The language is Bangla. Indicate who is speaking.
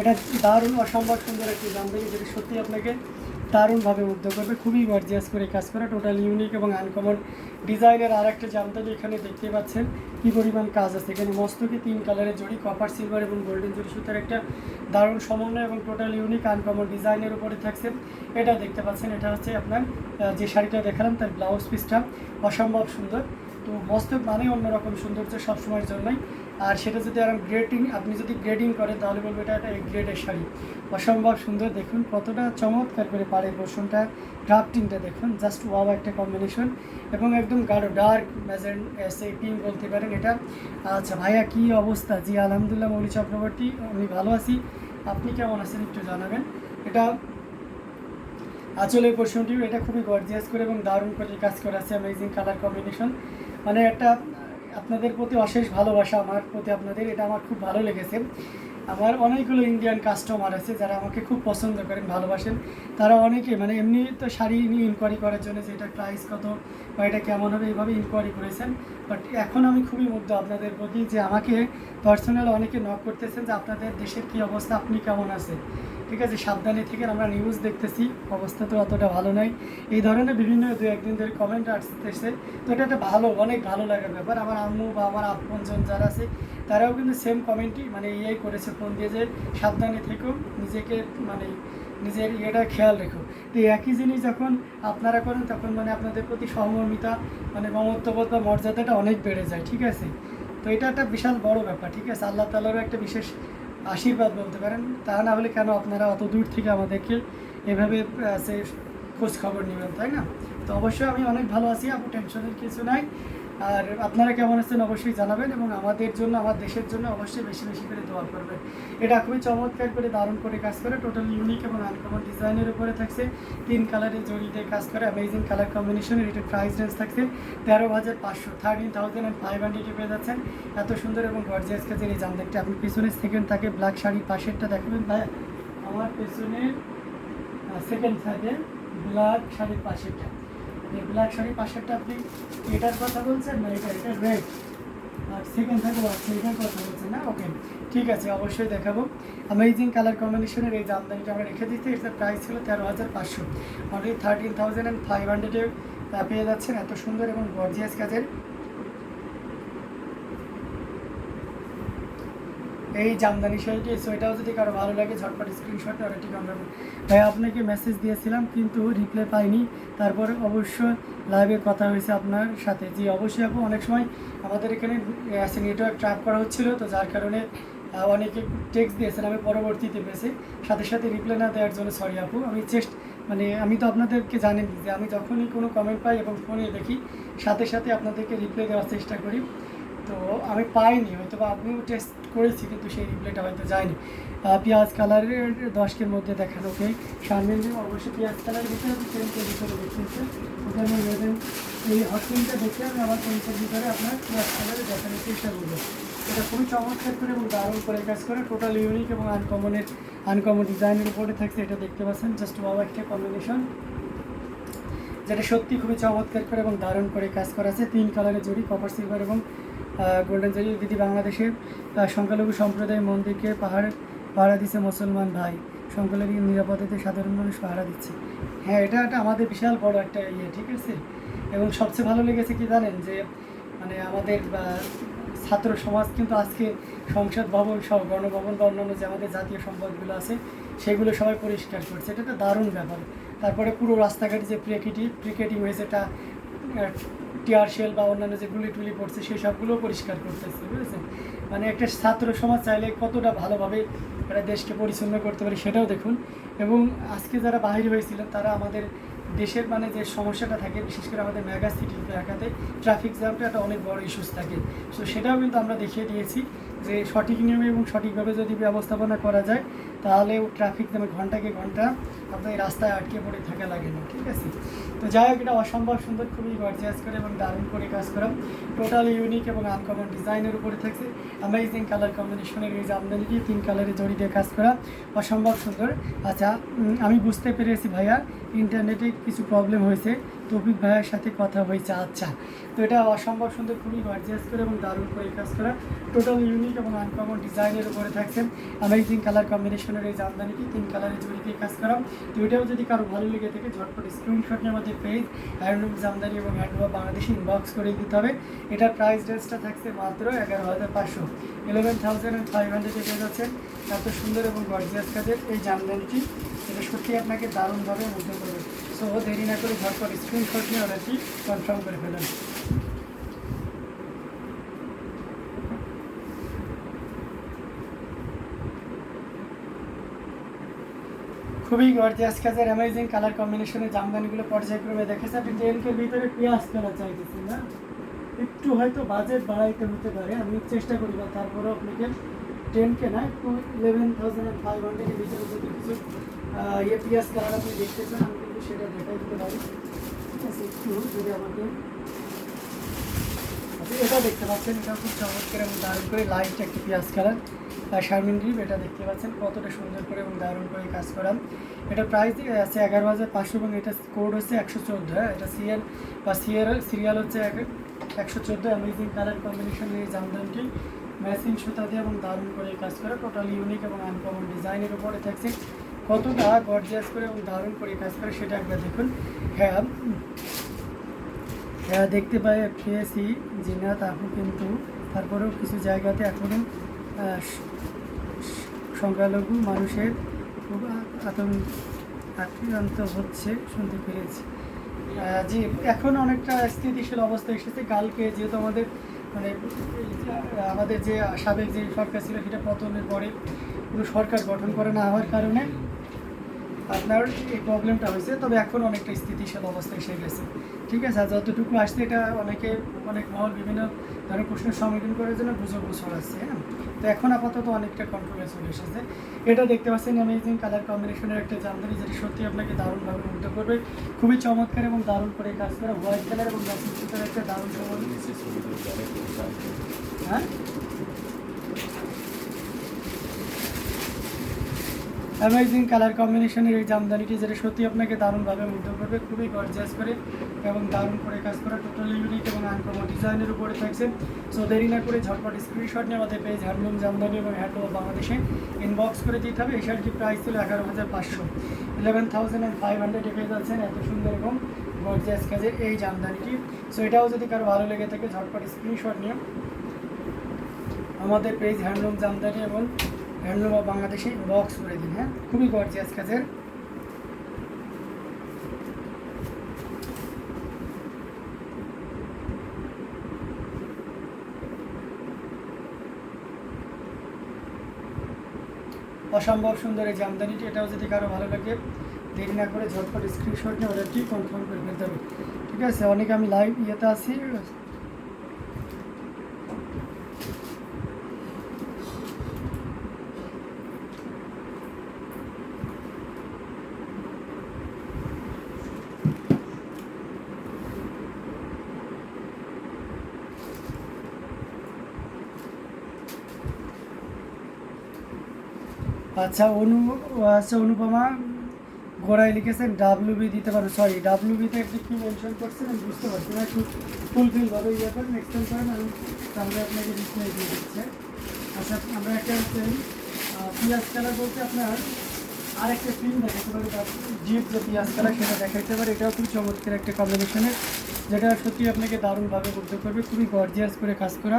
Speaker 1: এটা দারুণ অসম্ভব সুন্দর একটি জামদানি, যেটা সত্যি আপনাকে দারুণভাবে মুগ্ধ করবে। খুবই গর্জিয়াস করে কাজ করা, টোটাল ইউনিক এবং আনকমন ডিজাইনের আর একটা জামদানি এখানে দেখতে পাচ্ছেন কী পরিমাণ কাজ আছে। এখানে মস্তকে 3 কালারের জড়ি, কপার, সিলভার এবং গোল্ডেন জড়ি সুতার একটা দারুণ সমন্বয় এবং টোটাল ইউনিক আনকমন ডিজাইনের উপরে থাকছে। এটা দেখতে পাচ্ছেন, এটা হচ্ছে আপনার যে শাড়িটা দেখালাম তার ব্লাউজ পিসটা অসম্ভব সুন্দর। তো মস্তক মানে অন্যরকম সৌন্দর্য সবসময়ের জন্যই। আর সেটা যদি আর আপনি যদি গ্রেডিং করেন তাহলে বলবো এটা একটা গ্রেডের শাড়ি, অসম্ভব সুন্দর। দেখুন কতটা চমৎকার করে পাড়ের পোর্শনটা, ড্রাফটিংটা দেখুন, জাস্ট ওয়াও একটা কম্বিনেশন এবং একদম গাঢ় ডার্ক ম্যাজেন্ট সেই পিঙ্ক বলতে পারেন এটা। আচ্ছা ভাইয়া কী অবস্থা? জি আলহামদুলিল্লাহ মৌলি চক্রবর্তী, আমি ভালো আছি, আপনি কেমন আছেন একটু জানাবেন। এটা আঁচলের পোর্শনটিও এটা খুবই গর্জিয়াস করে এবং দারুণ করে কাজ করা আছে, অ্যামেজিং কালার কম্বিনেশন। মানে একটা আপনাদের প্রতি অশেষ ভালোবাসা, আমার প্রতি আপনাদের, এটা আমার খুব ভালো লেগেছে। আমার অনেকগুলো ইন্ডিয়ান কাস্টমার আছে যারা আমাকে খুব পছন্দ করেন, ভালোবাসেন। তারা অনেকে মানে এমনি তো শাড়ি নিয়ে ইনকোয়ারি করার জন্য যে এটা প্রাইস কত বা এটা কেমন হবে এইভাবে ইনকোয়ারি করেছেন। বাট এখন আমি খুবই মুগ্ধ আপনাদের প্রতি যে আমাকে পার্সোনাল অনেকে নক করতেছেন যে আপনাদের দেশের কী অবস্থা, আপনি কেমন আছেন, ঠিক আছে সাবধানে থেকে, আমরা নিউজ দেখতেছি অবস্থা তো অতটা ভালো নয়, এই ধরনের বিভিন্ন 2-1 দিন ধরে কমেন্ট আসতেছে। তো এটা একটা ভালো, অনেক ভালো লাগার ব্যাপার। আমার আম্মু বা আমার আপনজন যারা আছে তারাও কিন্তু সেম কমেন্টই মানে ইয়ে করেছে ফোন দিয়ে যে সাবধানে থেকো, নিজেকে মানে নিজের ইয়েটা খেয়াল রেখো। তো একই জিনিস যখন আপনারা করেন তখন মানে আপনাদের প্রতি সহমর্মিতা মানে মমত্ববোধ বা মর্যাদাটা অনেক বেড়ে যায়, ঠিক আছে। তো এটা একটা বিশাল বড় ব্যাপার, ঠিক আছে, আল্লাহ তাআলারও একটা বিশেষ আশীর্বাদ বলতে পারেন। তা না হলে কেন আপনারা অত দূর থেকে আমাদেরকে এভাবে সে খোঁজ খবর নেবেন, তাই না? তো অবশ্যই আমি অনেক ভালো আছি আপু, টেনশনের কিছু নাই। আর আপনারা কেমন আছেন অবশ্যই জানাবেন এবং আমাদের জন্য, আমার দেশের জন্য অবশ্যই বেশি বেশি করে দোয়া করবেন। এটা খুবই চমৎকার করে দারুণ করে কাজ করে, টোটাল ইউনিক এবং আনকমন ডিজাইনের উপরে থাকছে, 3 কালারের জড়িতে কাজ করে, অ্যামেজিং কালার কম্বিনেশনের। এটার প্রাইস রেঞ্জ থাকছে 13,500, 13,500 পেয়ে যাচ্ছেন। এত সুন্দর এবং গর্জিয়াস কাজের এই জামদানিটা। আপনি পিছনে সেকেন্ড থাকে ব্ল্যাক শাড়ির পাশেরটা দেখাবেন ভাই, আমার পেছনে সেকেন্ড থাকে ব্ল্যাক শাড়ির পাশেরটা। এই ব্ল্যাক শাড়ির পাশেরটা আপনি এটার কথা বলছেন না, এটা রেড, আর সেকেন্ড থাকে আচ্ছা এটার কথা বলছেন না, ওকে ঠিক আছে অবশ্যই দেখাবো। অ্যামেজিং কালার কম্বিনেশনের এই জামদানিটা আমরা রেখে দিচ্ছি। এটার প্রাইস ছিল 13,500, অনলি 13,500 পেয়ে যাচ্ছেন। এত সুন্দর এবং গর্জিয়াস কাজের এই জামদানি শাড়িটি। সো এটাও যদি কারো ভালো লাগে ঝটপট স্ক্রিনশট আর এটি কনফার্ম। ভাই আপনাকে মেসেজ দিয়েছিলাম কিন্তু রিপ্লাই পাইনি, তারপরে অবশ্য লাইভে কথা হয়েছে আপনার সাথে। জি অবশ্যই আপু, অনেক সময় আমাদের এখানে নেটওয়ার্ক ট্র্যাপ করা হচ্ছিলো, তো যার কারণে অনেকে টেক্সট দিয়েছেন, আমি পরবর্তীতে পেয়েছি, সাথে সাথে রিপ্লাই না দেওয়ার জন্য সরি আপু। আমি মানে আমি তো আপনাদেরকে জানেন যে আমি যখনই কোনো কমেন্ট পাই এবং ফোনে দেখি সাথে সাথে আপনাদেরকে রিপ্লাই দেওয়ার চেষ্টা করি। তো আমি পাইনি, হয়তো বা আপনিও টেস্ট করেছি কিন্তু সেই রিপ্লাইটা হয়তো যায়নি। পেঁয়াজ কালারের 10-এর মধ্যে দেখান, ওকে শারমিন অবশ্যই পেঁয়াজ কালারের ভিতরে পেন্টের ভিতরে দেখিয়েছে, ওটা আমি ভেবেন এই হটপিনটা দেখে আমি আমার পেন্টের ভিতরে আপনার পেঁয়াজ কালারে দেখানোর চেষ্টা করবো। এটা খুবই চমৎকার করে এবং দারুণ করে কাজ করে, টোটাল ইউনিক এবং আনকমন ডিজাইনের উপরে থাকছে। এটা দেখতে পাচ্ছেন জাস্ট বাবা একটা কম্বিনেশন, যেটা সত্যি খুবই চমৎকার করে এবং দারুণ করে কাজ করা আছে। 3 কালারের জড়ি, কপার, সিলভার এবং গোল্ডেন জরি। দিদি বাংলাদেশের সংখ্যালঘু সম্প্রদায় মন্দিরকে পাহারা দিচ্ছে মুসলমান ভাই, সংখ্যালঘু নিরাপত্তাতে সাধারণ মানুষ পাহারা দিচ্ছে। হ্যাঁ এটা আমাদের বিশাল বড় একটা ইয়ে, ঠিক আছে। এবং সবচেয়ে ভালো লেগেছে কি জানেন, যে মানে আমাদের ছাত্র সমাজ কিন্তু আজকে সংসদ ভবন সহ গণভবন বা অন্যান্য যে আমাদের জাতীয় সম্পদগুলো আছে সেগুলো সবাই পরিষ্কার করছে, এটা একটা দারুণ ব্যাপার। তারপরে পুরো রাস্তাঘাটে যে প্রিকেটিং হয়েছে, এটা টিয়ার শেল বা অন্যান্য যে গুলি টুলি পড়ছে সেই সবগুলোও পরিষ্কার করতেছে, বুঝেছেন। মানে একটা ছাত্র সমাজ চাইলে কতটা ভালোভাবে একটা দেশকে পরিচ্ছন্ন করতে পারে সেটাও দেখুন। এবং আজকে যারা বাহির হয়েছিলেন তারা আমাদের দেশের মানে যে সমস্যাটা থাকে, বিশেষ করে আমাদের মেগা সিটি এলাকাতে ট্রাফিক জ্যামটা একটা অনেক বড় ইস্যুস থাকে। সো সেটাও কিন্তু আমরা দেখিয়ে দিয়েছি যে সঠিক নিয়মে এবং সঠিকভাবে যদি ব্যবস্থাপনা করা যায় তাহলে ট্রাফিক জ্যামে ঘন্টাকে ঘন্টা আপনার এই রাস্তায় আটকে পড়ে থাকা লাগে না, ঠিক আছে। তো যাই হোক, এটা অসম্ভব সুন্দর, খুবই গর্জিয়াস করে এবং দারুণ করে কাজ করা, টোটাল ইউনিক এবং আনকমন ডিজাইনের উপরে থাকছে। অ্যামেজিং কালার কম্বিনেশনের এই জামদানিটি 3 কালারের জড়ি দিয়ে কাজ করা, অসম্ভব সুন্দর। আচ্ছা আমি বুঝতে পেরেছি ভাইয়া, ইন্টারনেটে কিছু প্রবলেম হয়েছে, তৌফিক ভাইয়ের সাথে কথা হয়েছে। আচ্ছা, তো এটা অসম্ভব সুন্দর, খুবই গর্জিয়াস করে এবং দারুণ করে কাজ করা, টোটাল ইউনিক এবং আনকমন ডিজাইনের উপরে থাকছেন অ্যামেজিং কালার কম্বিনেশনের এই জামদানিটি 3 কালারের জড়িতে কাজ করা। তো এটাও যদি কারো ভালো লেগে থাকে ঝটপট স্ক্রিনশট নিয়ে আমাদের পেজ হ্যান্ডলুম জামদানি এবং হ্যান্ডলুম বাংলাদেশি ইনবক্স করে দিতে হবে। এটার প্রাইস রেঞ্জটা থাকছে মাত্র 11,500, 11,500 পেয়ে যাচ্ছেন। এত সুন্দর এবং গর্জিয়াস কাজের এই জামদানিটি, এটা সত্যি আপনাকে দারুণভাবে মুগ্ধ করবে। সো দেরি না করে ঝটপট স্ক্রিনশট নিয়ে অর্ডারটি কনফার্ম করে ফেলেন। খুবই গর্জিয়াস কাজের অ্যামেজিং কালার কম্বিনেশনের জামদানিগুলো পর্যায়ক্রমে দেখেছে। আপনি 10K ভিতরে পেঁয়াজ কালার চাইতেছেন না, একটু হয়তো বাজেট বাড়াইতে হতে পারে, আমি চেষ্টা করি, বা তারপরেও আপনাকে 10K না, একটু 11,500 ভিতরে যদি কিছু পেঁয়াজ কালার আপনি দেখতে চান, আমি কিন্তু সেটা দেখাই দিতে পারি। ঠিক আছে, একটু যদি আমাকে আপনি এটা দেখতে পাচ্ছেন, এটা খুব চমৎকার এবং দারুণ করে লাইট একটি পেঁয়াজ কালার শারমিন গ্রিপ, এটা দেখতে পাচ্ছেন কতটা সুন্দর করে এবং দারুণ করে কাজ করা। এটা প্রাইস আছে 11,500 এবং এটা কোড হচ্ছে 114। হ্যাঁ, এটা সিএল বা সিরিয়াল হচ্ছে 114। অ্যামেজিং কালার কম্বিনেশন এই জামদানিটি ম্যাচিং সুতা দিয়ে এবং দারুণ করে কাজ করা, টোটাল ইউনিক এবং আনকমন ডিজাইনের উপরে থাকছে। কতটা গর্জিয়াস করে এবং দারুণ করে কাজ করে সেটা একবার দেখুন। হ্যাঁ, দেখতে পেয়েছি জিনাত আপু, কিন্তু তারপরেও কিছু জায়গাতে এখনও সংখ্যালঘু মানুষের খুব আক্রান্ত হচ্ছে শুনতে পেরেছি। জি, এখন অনেকটা স্থিতিশীল অবস্থা এসেছে। কালকে যেহেতু আমাদের মানে আমাদের যে সাবেক যে সরকার ছিল সেটা পতনের পরে কোনো সরকার গঠন করে না হওয়ার কারণে আপনার এই প্রবলেমটা হয়েছে, তবে এখন অনেকটা স্থিতিশীল অবস্থা এসে গেছে। ঠিক আছে, আর যতটুকু আসছে এটা অনেক মহল বিভিন্ন ধরনের প্রশ্নের সম্মুখীন করার জন্য গুজব ছড়াচ্ছে। হ্যাঁ, তো এখন আপাতত অনেকটা কন্ট্রোলে চলে এসেছে। এটা দেখতে পাচ্ছেন অ্যামেজিং কালার কম্বিনেশনের একটা জামদানি, যেটি সত্যি আপনাকে দারুণভাবে মুগ্ধ করবে। খুবই চমৎকার এবং দারুণ করে কাজ করা, হোয়াইট কালার এবং ম্যাচিং সুতার একটা দারুণ সবল। হ্যাঁ, অ্যামেজিং কালার কম্বিনেশনের এই জামদানিটি, যেটা সত্যি আপনাকে দারুণভাবে মুগ্ধ করবে, খুবই গর্জিয়াস করে এবং দারুণ করে কাজ করা, টোটাল ইউনিক এবং আনকমন ডিজাইনের উপরে থাকছে। সো দেরি না করে ঝটপট স্ক্রিনশট নিয়ে আমাদের পেজ হ্যান্ডলুম জামদানি এবং হ্যান্ডলুম বাংলাদেশে ইনবক্স করে দিতে হবে। এই শার্টটির প্রাইস ছিল 11,500, 11,500 পেয়ে যাচ্ছেন এত সুন্দর এবং গর্জিয়াস কাজের এই জামদানিটি। সো এটাও যদি কারো ভালো লেগে থাকে ঝটপট স্ক্রিনশট নিয়ে আমাদের পেজ হ্যান্ডলুম জামদানি এবং হ্যান্ডলুম বাংলাদেশে ইনবক্স করে দিন। হ্যাঁ, খুবই গর্জিয়াস কাজের। অসম্ভব সুন্দর এই জামদানিটি, এটাও যদি কারো ভালো লাগে দেরি না করে ঝটপট স্ক্রিনশট নিয়ে অর্ডারটি কনফার্ম করে ফেলতে হবে। ঠিক আছে, অনেকে আমি লাইভ ইয়েতে আছি। আচ্ছা, অনুপমা গোড়ায় লিখেছেন WB দিতে পারো, সরি WBতে একটু কি মেনশন করছেন আমি বুঝতে পারছি না, একটু ফুলফিলভাবে ইয়ে করেন, এক্সটেন্ড করেন, আমি তাহলে আপনাকে রিপ্লাই দিয়ে দিচ্ছে। আচ্ছা, আমরা একটা পিঁয়াজ কালার বলতে আপনার আরেকটা ফিল্ম দেখাতে পারি, জিপ যে পিঁয়াজ কালার সেটা দেখাতে পারে। এটাও খুব চমৎকার একটা কম্বিনেশনের, যেটা সত্যি আপনাকে দারুণভাবে মুগ্ধ করবে, খুবই গর্জিয়াস করে কাজ করা।